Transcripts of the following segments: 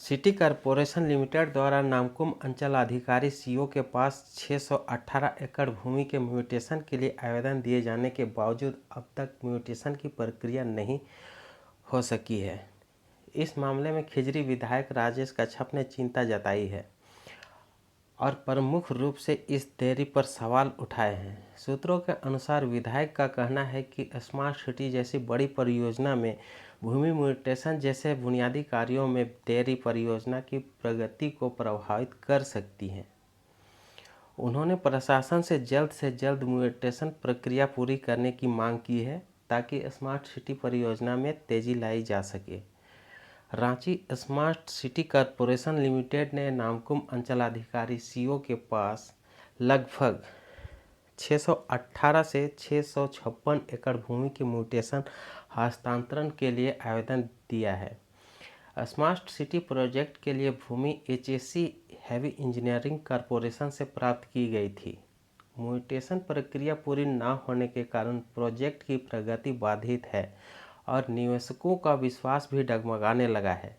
City corporation limited द्वारा नामकुम अंचल अधिकारी सीओ के पास 618 एकड़ भूमि के म्यूटेशन के लिए आवेदन दिए जाने के बावजूद अब तक म्यूटेशन की प्रक्रिया नहीं हो सकी है। इस मामले में खिजरी विधायक राजेश कच्छप ने चिंता जताई है और प्रमुख रूप से इस देरी पर सवाल उठाए हैं। सूत्रों के अनुसार विधायक का कहना है कि स्मार्ट सिटी जैसी बड़ी परियोजना में भूमि म्यूटेशन जैसे बुनियादी कार्यों में देरी परियोजना की प्रगति को प्रभावित कर सकती है। उन्होंने प्रशासन से जल्द म्यूटेशन प्रक्रिया पूरी करने की मांग की है ताकि स्मार्ट सिटी परियोजना में तेजी लाई जा सके। Ranchi smart city corporation limited ने नामकुम अंचलाधिकारी सीओ के पास लगभग 618 से 656 एकड़ भूमि के म्यूटेशन हस्तांतरण के लिए आवेदन दिया है। स्मार्ट सिटी प्रोजेक्ट के लिए भूमि एचएसी हैवी इंजीनियरिंग कॉरपोरेशन से प्राप्त की गई थी। म्यूटेशन प्रक्रिया पूरी न होने के कारण प्रोजेक्ट की प्रगति बाधित है और निवेशकों का विश्वास भी डगमगाने लगा है।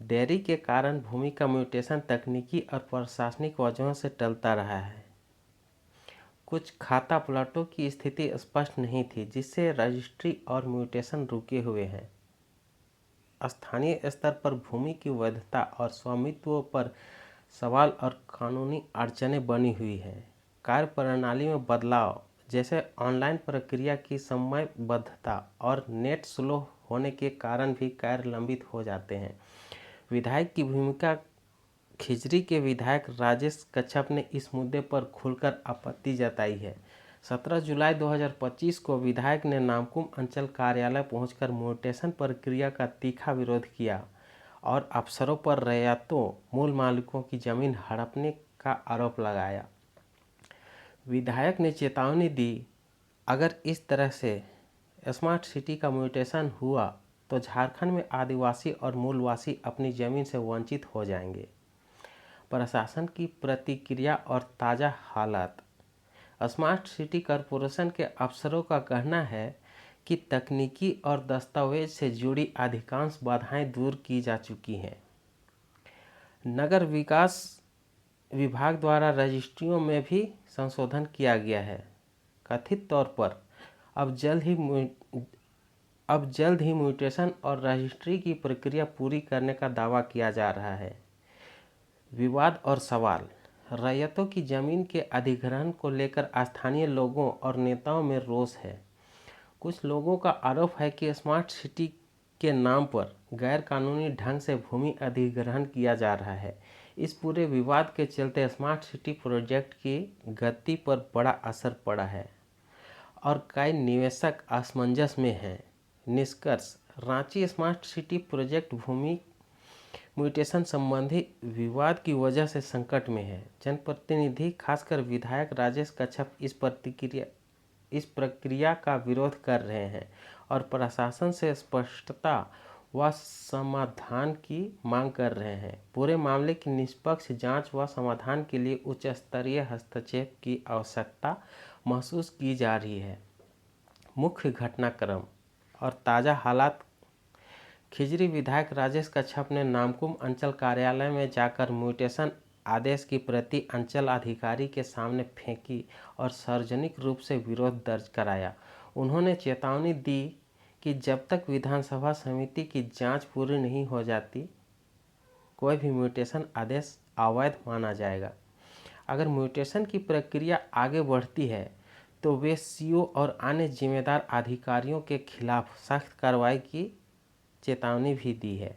देरी के कारण भूमि का म्यूटेशन तकनीकी और प्रशासनिक वजहों से टलता रहा है। कुछ खाता प्लाटों की स्थिति स्पष्ट नहीं थी, जिससे रजिस्ट्री और म्यूटेशन रुके हुए हैं। स्थानीय स्तर पर भूमि की वैधता और स्वामित्व पर सवाल और कानूनी अड़चनें बनी हुई हैं। कार्य प्रणाली में बदलाव जैसे ऑनलाइन प्रक्रिया की समयबद्धता और नेट स्लो होने के कारण भी कार्य लंबित हो जाते हैं। विधायक की भूमिका। खिजरी के विधायक राजेश कच्छप ने इस मुद्दे पर खुलकर आपत्ति जताई है। 17 जुलाई 2025 को विधायक ने नामकुम अंचल कार्यालय पहुंचकर म्यूटेशन प्रक्रिया का तीखा विरोध किया और अफसरों पर रैयतों मूल मालिकों की जमीन हड़पने का आरोप लगाया। विधायक ने चेतावनी दी, अगर इस तरह से स्मार्ट सिटी का म्यूटेशन हुआ तो झारखंड में आदिवासी और मूलवासी अपनी जमीन से वंचित हो जाएंगे। प्रशासन की प्रतिक्रिया और ताज़ा हालात। स्मार्ट सिटी कॉरपोरेशन के अफसरों का कहना है कि तकनीकी और दस्तावेज से जुड़ी अधिकांश बाधाएं दूर की जा चुकी हैं। नगर विकास विभाग द्वारा रजिस्ट्रियों में भी संशोधन किया गया है। कथित तौर पर अब जल्द ही म्यूटेशन और रजिस्ट्री की प्रक्रिया पूरी करने का दावा किया जा रहा है। विवाद और सवाल। रैयतों की जमीन के अधिग्रहण को लेकर स्थानीय लोगों और नेताओं में रोष है। कुछ लोगों का आरोप है कि स्मार्ट सिटी के नाम पर गैर कानूनी ढंग से भूमि अधिग्रहण किया जा रहा है। इस पूरे विवाद के चलते स्मार्ट सिटी प्रोजेक्ट की गति पर बड़ा असर पड़ा है और कई निवेशक असमंजस में हैं। निष्कर्ष। रांची स्मार्ट सिटी प्रोजेक्ट भूमि म्यूटेशन संबंधी विवाद की वजह से संकट में है। जनप्रतिनिधि खासकर विधायक राजेश कच्छप इस प्रक्रिया का विरोध कर रहे हैं और प्रशासन से स्पष्टता व समाधान की मांग कर रहे हैं। पूरे मामले की निष्पक्ष जांच व समाधान के लिए उच्च स्तरीय हस्तक्षेप की आवश्यकता महसूस की जा रही है। मुख्य घटनाक्रम और ताज़ा हालात। खिजरी विधायक राजेश कच्छप ने नामकुम अंचल कार्यालय में जाकर म्यूटेशन आदेश की प्रति अंचल अधिकारी के सामने फेंकी और सार्वजनिक रूप से विरोध दर्ज कराया। उन्होंने चेतावनी दी कि जब तक विधानसभा समिति की जांच पूरी नहीं हो जाती, कोई भी म्यूटेशन आदेश अवैध माना जाएगा। अगर म्यूटेशन की प्रक्रिया आगे बढ़ती है तो वे सीओ और अन्य जिम्मेदार अधिकारियों के खिलाफ सख्त कार्रवाई की चेतावनी भी दी है।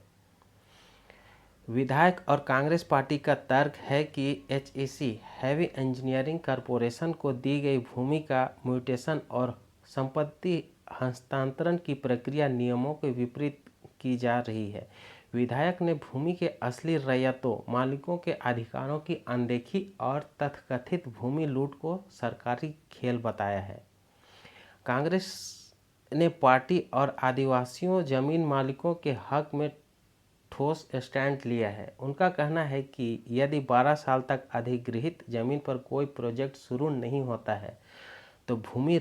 विधायक और कांग्रेस पार्टी का तर्क है कि एचईसी हैवी इंजीनियरिंग कॉरपोरेशन को दी गई भूमि का म्यूटेशन और संपत्ति हस्तांतरण की प्रक्रिया नियमों के विपरीत की जा रही है। विधायक ने भूमि के असली रैयतों मालिकों के अधिकारों की अनदेखी और तथाकथित भूमि लूट को सरकारी खेल बताया है। कांग्रेस ने पार्टी और आदिवासियों जमीन मालिकों के हक में ठोस स्टैंड लिया है। उनका कहना है कि यदि 12 साल तक अधिग्रहित जमीन पर कोई प्रोजेक्ट शुरू नहीं होता है तो भूमि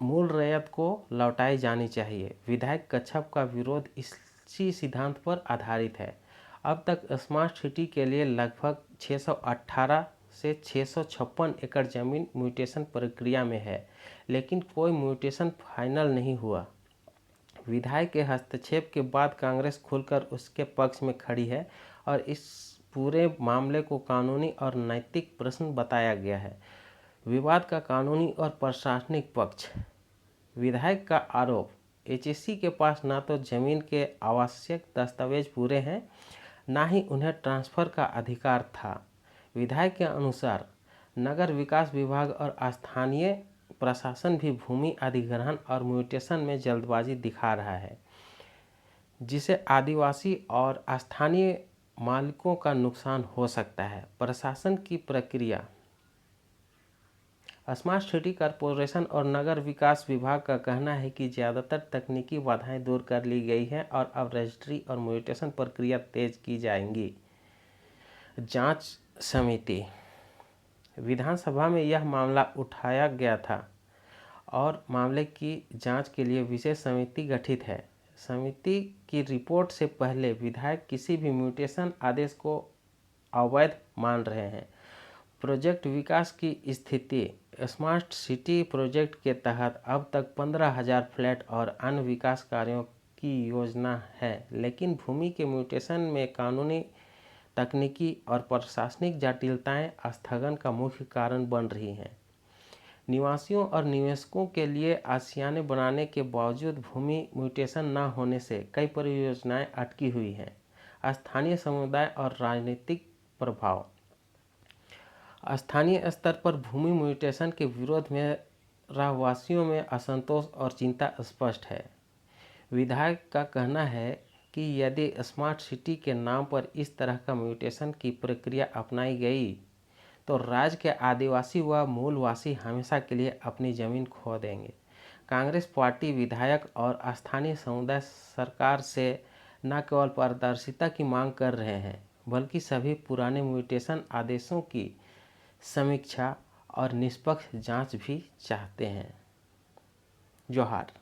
मूल रैयत को लौटाई जानी चाहिए। विधायक कच्छप का विरोध इसी सिद्धांत पर आधारित है अब तक स्मार्ट सिटी के लिए लगभग 618 से 656 एकड़ जमीन म्यूटेशन प्रक्रिया में है, लेकिन कोई म्यूटेशन फाइनल नहीं हुआ। विधायक के हस्तक्षेप के बाद कांग्रेस खुलकर उसके पक्ष में खड़ी है और इस पूरे मामले को कानूनी और नैतिक प्रश्न बताया गया है। विवाद का कानूनी और प्रशासनिक पक्ष। विधायक का आरोप, एचईसी के पास ना तो जमीन के आवश्यक दस्तावेज पूरे हैं, ना ही उन्हें ट्रांसफर का अधिकार था। विधायक के अनुसार नगर विकास विभाग और स्थानीय प्रशासन भी भूमि अधिग्रहण और म्यूटेशन में जल्दबाजी दिखा रहा है, जिसे आदिवासी और स्थानीय मालिकों का नुकसान हो सकता है। प्रशासन की प्रक्रिया। स्मार्ट सिटी कॉरपोरेशन और नगर विकास विभाग का कहना है कि ज़्यादातर तकनीकी बाधाएं दूर कर ली गई हैं और अब रजिस्ट्री और म्यूटेशन प्रक्रिया तेज की जाएंगी। जांच समिति। विधानसभा में यह मामला उठाया गया था और मामले की जांच के लिए विशेष समिति गठित है। समिति की रिपोर्ट से पहले विधायक किसी भी म्यूटेशन आदेश को अवैध मान रहे हैं। प्रोजेक्ट विकास की स्थिति। स्मार्ट सिटी प्रोजेक्ट के तहत अब तक 15,000 फ्लैट और अन्य विकास कार्यों की योजना है, लेकिन भूमि के म्यूटेशन में कानूनी, तकनीकी और प्रशासनिक जटिलताएं स्थगन का मुख्य कारण बन रही हैं। निवासियों और निवेशकों के लिए आशियाने बनाने के बावजूद भूमि म्यूटेशन न होने से कई परियोजनाएं अटकी हुई हैं। स्थानीय समुदाय और राजनीतिक प्रभाव। स्थानीय स्तर पर भूमि म्यूटेशन के विरोध में रहवासियों में असंतोष और चिंता स्पष्ट है। विधायक का कहना है कि यदि स्मार्ट सिटी के नाम पर इस तरह का म्यूटेशन की प्रक्रिया अपनाई गई तो राज्य के आदिवासी व मूलवासी हमेशा के लिए अपनी ज़मीन खो देंगे। कांग्रेस पार्टी विधायक और स्थानीय समुदाय सरकार से न केवल पारदर्शिता की मांग कर रहे हैं, बल्कि सभी पुराने म्यूटेशन आदेशों की समीक्षा और निष्पक्ष जांच भी चाहते हैं। जोहार।